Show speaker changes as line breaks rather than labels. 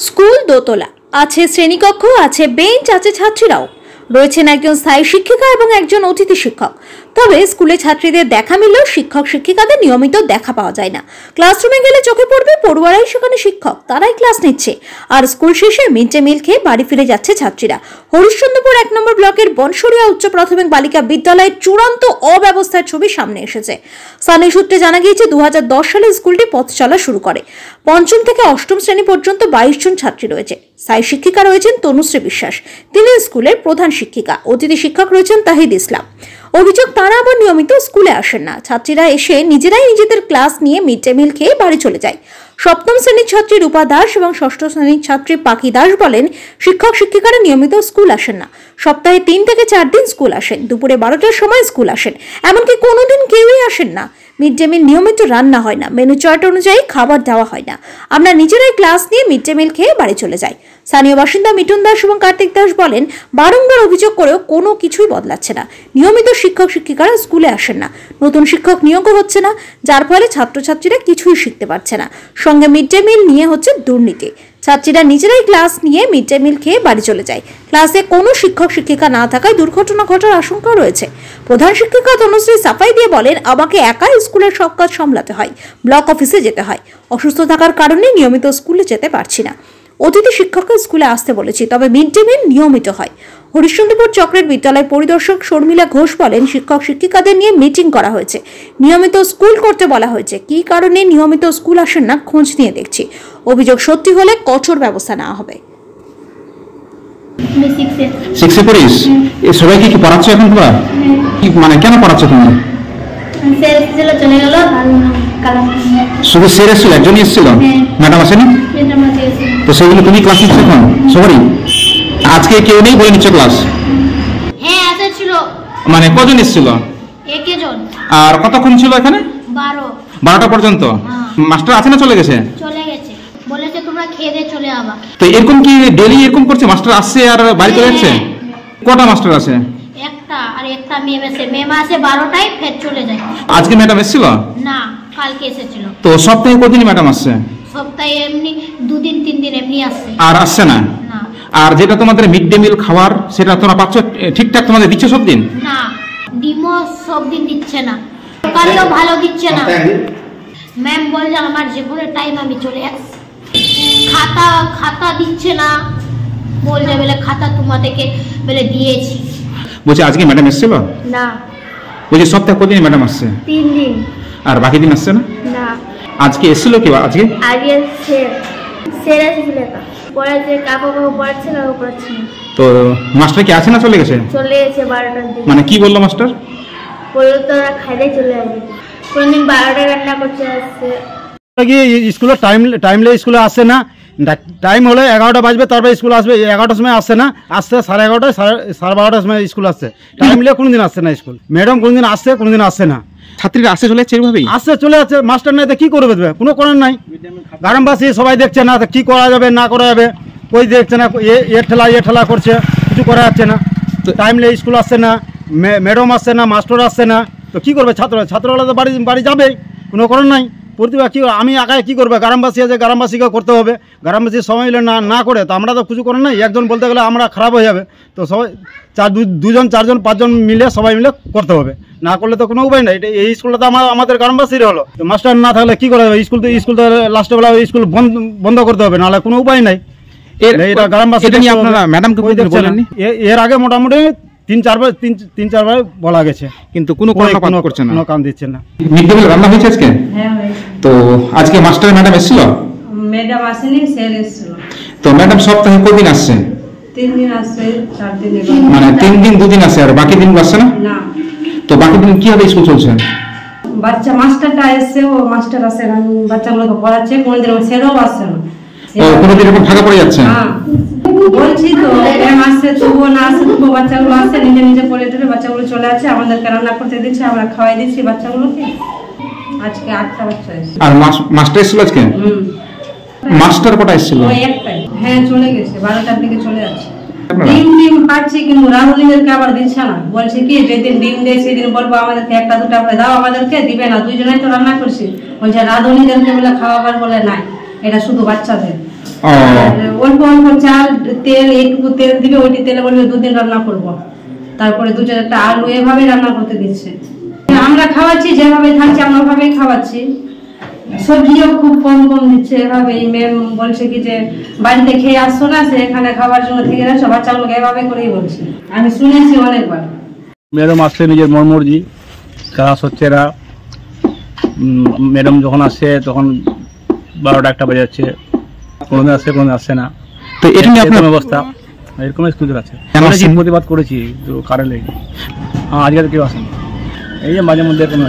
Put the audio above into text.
School দোতলা, আছে শ্রেণীকক্ষ, আছে বেঞ্চ, আছে ছাত্রীরাও। রয়েছেন একজন স্থায়ী শিক্ষিকা এবং একজন অতিথি শিক্ষক। তবে স্কুলে ছাত্রীদের দেখা মিললেও শিক্ষক শিক্ষিকাদের নিয়মিত দেখা পাওয়া যায় না। ক্লাসরুমে গেলে চোখে পড়বে পড়ুয়ারাই সেখানে শিক্ষক, তারাই ক্লাস নিচ্ছে। আর স্কুল শেষে মিড ডে মিল খেয়ে বাড়ি ফিরে যাচ্ছে ছাত্রীরা। হরিশ্চন্দ্রপুর 1 নম্বর ব্লকের বনসরিয়া উচ্চ প্রাথমিক বালিকা বিদ্যালয়ের চূড়ান্ত অব্যবস্থার ছবি সামনে এসেছে। স্থানীয় সূত্রে জানা গিয়েছে 2010 সালে স্কুলটি পথ চলা শুরু করে। পঞ্চম থেকে অষ্টম শ্রেণী পর্যন্ত 22 জন ছাত্রী রয়েছে। স্থায়ী শিক্ষিকা রয়েছেন তনুশ্রী বিশ্বাস, তিনি স্কুলের প্রধান শিক্ষিকা। অতিথি শিক্ষক রয়েছেন তাহিদ ইসলাম। অভিযোগ, তারা আবার নিয়মিত স্কুলে আসেন না। ছাত্রীরা এসে নিজেরাই নিজেদের ক্লাস নিয়ে মিড ডে মিল খেয়ে বাড়ি চলে যায়। সপ্তম শ্রেণীর ছাত্রী রূপা দাস এবং ষষ্ঠ শ্রেণীর ছাত্রী পাখি দাস বলেন, শিক্ষক শিক্ষিকারা নিয়মিত স্কুল আসেন না। সপ্তাহে 3 থেকে 4 দিন স্কুল আসেন, দুপুরে 12টার সময় স্কুল আসেন, এমনকি কোনোদিন কেউই আসেন না। মিড ডে মিল নিয়মিত রান্না হয় না, মেনু চার্ট অনুযায়ী খাবার দেওয়া হয় না। আমরা নিজেরাই ক্লাস নিয়ে মিড ডে মিল খেয়ে বাড়ি চলে যাই। স্থানীয় বাসিন্দা মিঠুন দাস এবং কার্তিক দাস বলেন, বারংবার অভিযোগ করেও কোনো কিছুই বদলাচ্ছে না। নিয়মিত শিক্ষক শিক্ষিকারা স্কুলে আসেন না, নতুন শিক্ষক নিয়োগও হচ্ছে না, যার ফলে ছাত্রছাত্রীরা কিছুই শিখতে পারছে না। সঙ্গে মিড ডে মিল নিয়ে হচ্ছে দুর্নীতি। ছাত্রীরা নিজেরাই ক্লাস নিয়ে মিড ডে মিল খেয়ে বাড়ি চলে যায়। ক্লাসে কোনো শিক্ষক শিক্ষিকা না থাকায় দুর্ঘটনা ঘটার আশঙ্কা রয়েছে। প্রধান শিক্ষিকা তনুশ্রী সাফাই দিয়ে বলেন, আমাকে একাই স্কুলের সব কাজ সামলাতে হয়, ব্লক অফিসে যেতে হয়। অসুস্থ থাকার কারণে নিয়মিত স্কুলে যেতে পারছি না। অতিথি শিক্ষককে স্কুলে আসতে বলেছি, তবে মিড ডে মিল নিয়মিত হয়। হরিশ্চন্দ্রপুর চক্রের বিদ্যালয় পরিদর্শক শর্মিলা ঘোষ বলেন, শিক্ষক শিক্ষিকাদের নিয়ে মিটিং করা হয়েছে, নিয়মিত স্কুল করতে বলা হয়েছে। কি কারণে নিয়মিত স্কুল আসেন না খোঁজ নিয়ে দেখছি। অভিযোগ সত্যি হলে কঠোর ব্যবস্থা নেওয়া হবে।
সিক্সে পড়িস? সবাইকে কি পড়াচ্ছ এখন তোমরা? মানে কেন পড়াচ্ছ তুমি? শুধু স্যার এসেছিল, একজনই এসেছিল, ম্যাডাম আসেনি? তো সেগুলো তুমি ক্লাস নিচ্ছ এখন সবারই? আজকে কেউ নেই বলে নিচ্ছ ক্লাস?
হ্যাঁ এসেছিল।
মানে কজন এসেছিল?
একজন।
আর কতক্ষণ ছিল এখানে? 12টা পর্যন্ত। মাস্টার আছে না চলে গেছে?
চলে গেছে, বলেছে তোমরা খেয়ে দিয়ে চলে আবা।
তো এরকম কি ডেইলি এরকম করছে? মাস্টার আসছে আর বাড়ি চলে যাচ্ছে? কটা মাস্টার আছে?
একটা, আর একটা ম্যাম আসে। ম্যাম আসে 12টায়, ফের চলে যায়।
আজকে ম্যাডাম এসেছিল
না, কালকে এসেছিল।
তো সপ্তাহে কতদিন ম্যাডাম আসছে?
সপ্তাহে এমনি 2 দিন 3 দিন এমনি আসছে।
আর আসছে না?
না।
আর যেটা তোমাদের মিড ডে মিল খাবার, সেটা তোমরা পাচ্ছ ঠিকঠাক? তোমাদের দিচ্ছে সব দিন?
না, ডিমও সব দিন দিচ্ছে না, কালকেও ভালো দিচ্ছে না। ম্যাম বলছে আমার যে কোনো টাইম আমি চলে আসছি। খাতা দিচ্ছে না, বলছে বলে খাতা তোমাদেরকে বলে দিয়েছি।
বলছে আজকে ম্যাডাম এসেছিল
না।
বলছে সপ্তাহে কতদিন ম্যাডাম আসছে?
3 দিন।
আর বাকি দিন আসছে না?
না।
আজকে এসেছিল কি? আজকে
স্যার এসেছিল, পড়াচ্ছে, কাকু পড়াচ্ছে না, ও পড়াচ্ছে না।
তো মাস্টার কি আছে না চলে গেছে?
চলে গেছে 12টার দিকে।
মানে কি বললো মাস্টার?
বললো তো ওরা খাইলে চলে যাবে। কোনদিন 12টায় রান্না করতে আসছে।
স্কুলে টাইমলে স্কুলে আসছে না। টাইম হলে 11টা বাজবে, তারপরে স্কুল আসবে। 11টার সময় আসছে না, আসছে 11:30, 12:30 সময় স্কুল আসছে। টাইমলে কোনোদিন আসছে না স্কুল। ম্যাডাম কোনোদিন আসছে, কোনোদিন আসছে না।
ছাত্রীরা আসছে চলে যাচ্ছে এভাবেই?
আসছে চলে যাচ্ছে। মাস্টার নাই তো কি করবে? দেবে কোনো করার নাই। গ্রামবাসী সবাই দেখছে না, কি করা যাবে না করা যাবে, কই দেখছে না। এ ঠেলা করছে, কিছু করা যাচ্ছে না। তো টাইমলে স্কুল আসছে না, ম্যাডাম আসছে না, মাস্টার আসছে না। তো কি করবে ছাত্ররা? তো বাড়ি যাবেই, কোনো করার নাই। প্রতিভা কি আমি একাই কি করবে? গ্রামবাসী আছে, গ্রামবাসীকে করতে হবে। গ্রামবাসী সবাই মিলে না করে তো আমরা তো কিছু করার নাই। একজন বলতে গেলে আমরা খারাপ হয়ে যাবে। তো সবাই 2জন 4জন 5জন মিলে সবাই মিলে করতে হবে। না করলে তো কোনো উপায় নাই। এই স্কুলটা তো আমাদের গ্রামবাসীর হলো। তো মাস্টার না থাকলে কি করা যাবে? স্কুল তো লাস্টে বেলা স্কুল বন্ধ করতে হবে, নাহলে কোনো উপায় নাই। এটা গ্রামবাসী নিয়ে আপনারা ম্যাডামকে বলেননি? এর আগে মোটামুটি 3-4 বার বলা গেছে, কিন্তু কোনো করছে না, কোনো কাম দিচ্ছে না।
মিড ডে মিল রান্না হয়েছে আজকে?
হ্যাঁ হয়েছে।
তো আজকে মাস্টার ম্যাডাম এসেছিল?
ম্যাডাম আসেনি, স্যার এসেছিল।
তো ম্যাডাম সপ্তাহে কদিন আসছে?
3 দিন আসছে, 4 দিন।
মানে 3 দিন 2 দিন আসে, আর বাকি দিন আসছে না?
না।
তো বাকি দিন কিভাবে স্কুল চলছে?
বাচ্চা মাস্টারটা এসছে, ও মাস্টার আসে না, বাচ্চাগুলোকে পড়াচ্ছে। কোনদিন স্যারও আসছে না।
ও কোনোদিন এরকম ফাঁকা পড়ে যাচ্ছে?
হ্যাঁ বলছি তো, ম্যাম আসছে, তবুও না আসে, তবুও বাচ্চাগুলো আসছে, নিজে পড়ে টরে বাচ্চাগুলো চলে আসছে। আমাদেরকে রান্না করতে দিচ্ছে, আমরা খাওয়াই দিচ্ছি বাচ্চাগুলোকে। আজকে 8টা বাচ্চা এসেছে।
আর মাস্টার এসেছিল আজকে? মাস্টার কটা এসেছিল?
ওই একটাই। হ্যাঁ চলে গেছে, 12টার দিকে চলে যাচ্ছে। ডিম পাচ্ছি, কিন্তু রাঁধুনিদেরকে আবার দিচ্ছে না। বলছে কি যেদিন ডিম দেয় সেদিন বলবো আমাদেরকে 1টা 2টা করে দাও, আমাদেরকে দিবে না। 2 জনেই তো রান্না করছি। বলছে রাঁধুনিদেরকে বলে খাওয়াবার বলে নাই, এটা শুধু বাচ্চাদের। আর অল্প অল্প চাল তেল এইটুকু তেল দিবে, ওইটি তেলে বলবে 2 দিন রান্না করব, তারপরে 2-4টা আলু এভাবে রান্না করতে দিচ্ছে। আমরা খাওয়াচ্ছি যেভাবে থাকছি আমরা ওভাবেই খাওয়াচ্ছি, সবজিও খুব কম কম দিচ্ছে। এভাবেই ম্যাম বলছে কি যে বাড়িতে খেয়ে আসছো না, সে এখানে খাবার জন্য থেকে যাচ্ছ, বাচ্চাগুলোকে এভাবে করেই বলছে, আমি শুনেছি অনেকবার।
ম্যাডাম আসছে নিজের মর্মর্জি, ক্লাস হচ্ছে এরা। ম্যাডাম যখন আসছে তখন 12টা-1টা বাজে যাচ্ছে, কোনোদিন আসছে কোনোদিন আসছে না।
তো এটা নিয়ে আপনার
অবস্থা এরকম স্কুল আছে।
কেন
আমরা
আসছেন?
প্রতিবাদ করেছি তো কারেন্ট লেগে, হ্যাঁ আজকে কেউ আসেনি, এই যে মাঝে মধ্যে এরকম